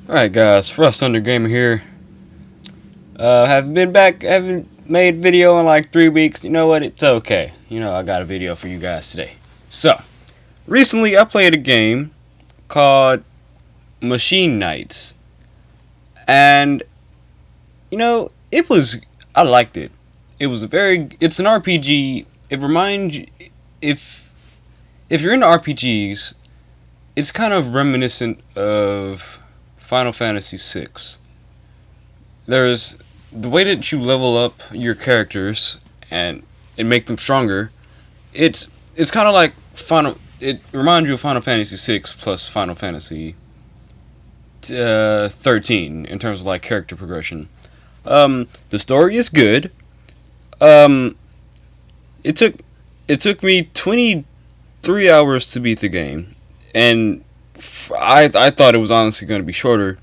Alright guys, Frost Under Gamer here. Haven't been back, haven't made video in like 3 weeks. You know what, it's okay. I got a video for you guys today. So, recently I played a game called Machine Knights. And, I liked it. It's an RPG. It reminds you, if you're into RPGs, it's kind of reminiscent of Final Fantasy VI. There's the way that you level up your characters and make them stronger. It's kind of like Final. It reminds you of Final Fantasy VI plus Final Fantasy 13 in terms of like character progression. The story is good. Um, it took me 23 hours to beat the game, and I thought it was honestly going to be shorter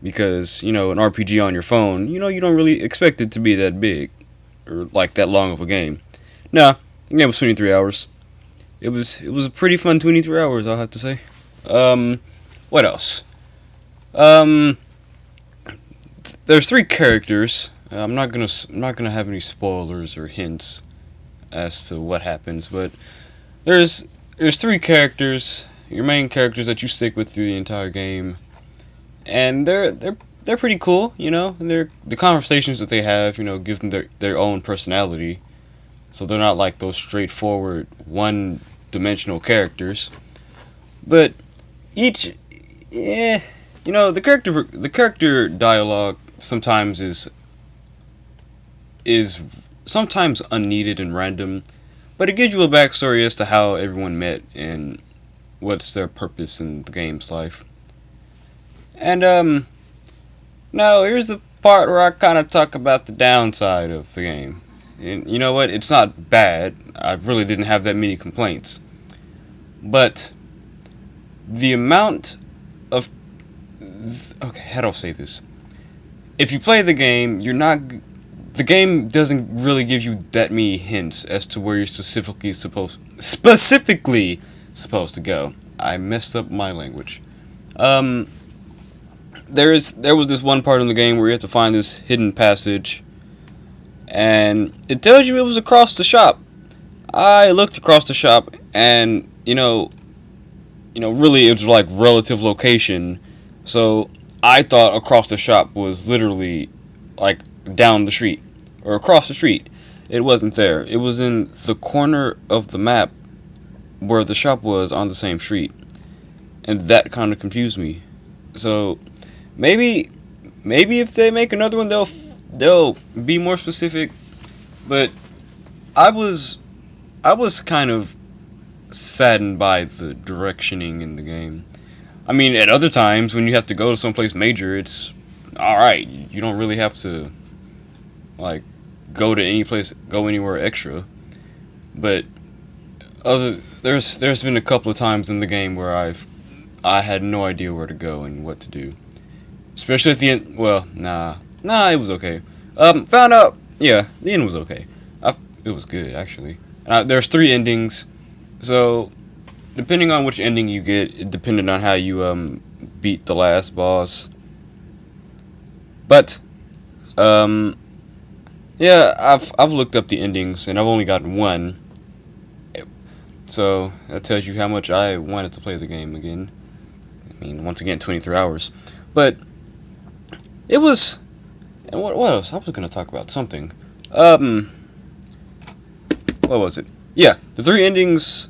because an RPG on your phone, you don't really expect it to be that big or like that long of a game. Nah, the game was 23 hours. It was a pretty fun 23 hours, I'll have to say. What else? Um, there's three characters. I'm not gonna have any spoilers or hints as to what happens, but there's three characters, your main characters that you stick with through the entire game, and they're pretty cool, And the conversations that they have, give them their own personality, so they're not like those straightforward one-dimensional characters. But each, the character dialogue sometimes is sometimes unneeded and random, but it gives you a backstory as to how everyone met and what's their purpose in the game's life. And now here's the part where I kind of talk about the downside of the game. And you know what? It's not bad. I really didn't have that many complaints. But the amount of okay, how do I say this? If you play the game, the game doesn't really give you that many hints as to where you're specifically supposed to go. I messed up my language. Um there was this one part in the game where you have to find this hidden passage, and it tells you it was across the shop. I looked across the shop, and really it was like relative location. So I thought across the shop was literally like down the street or across the street. It wasn't there. It was in the corner of the map where the shop was on the same street, and that kind of confused me. So maybe if they make another one, they'll be more specific. But I was I was kind of saddened by the directioning in the game. I mean, at other times when you have to go to someplace major, it's all right. You don't really have to like go anywhere extra. But there's been a couple of times in the game where I had no idea where to go and what to do. Especially at the end. Well, nah, it was okay. Found out. Yeah, the end was okay. It was good actually. There's three endings, so depending on which ending you get, it depended on how you beat the last boss. But yeah, I've looked up the endings and I've only gotten one. So that tells you how much I wanted to play the game again. I mean, once again, 23 hours. But it was. And what else? I was gonna talk about something. What was it? Yeah, the three endings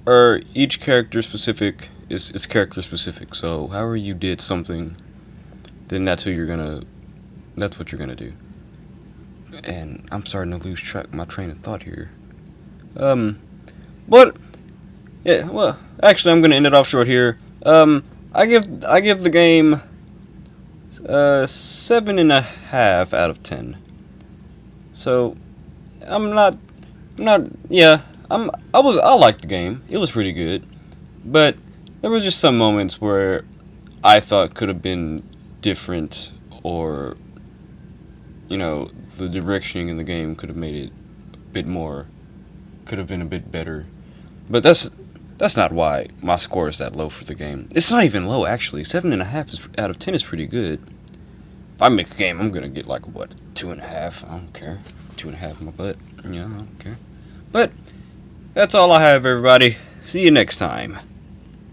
are each character specific. Is character specific. So however you did something, then that's what you're gonna do. And I'm starting to lose my train of thought here. But yeah, well, actually, I'm gonna end it off short here. I give the game 7.5 out of 10. So yeah, I liked the game. It was pretty good, but there was just some moments where I thought could have been different, or the directioning in the game could have made it a bit more, could have been a bit better. But That's not why my score is that low for the game. It's not even low, actually. 7.5 out of 10 is pretty good. If I make a game, I'm gonna get like, what, 2.5? I don't care. 2.5 in my butt. Yeah, I don't care. But, that's all I have, everybody. See you next time.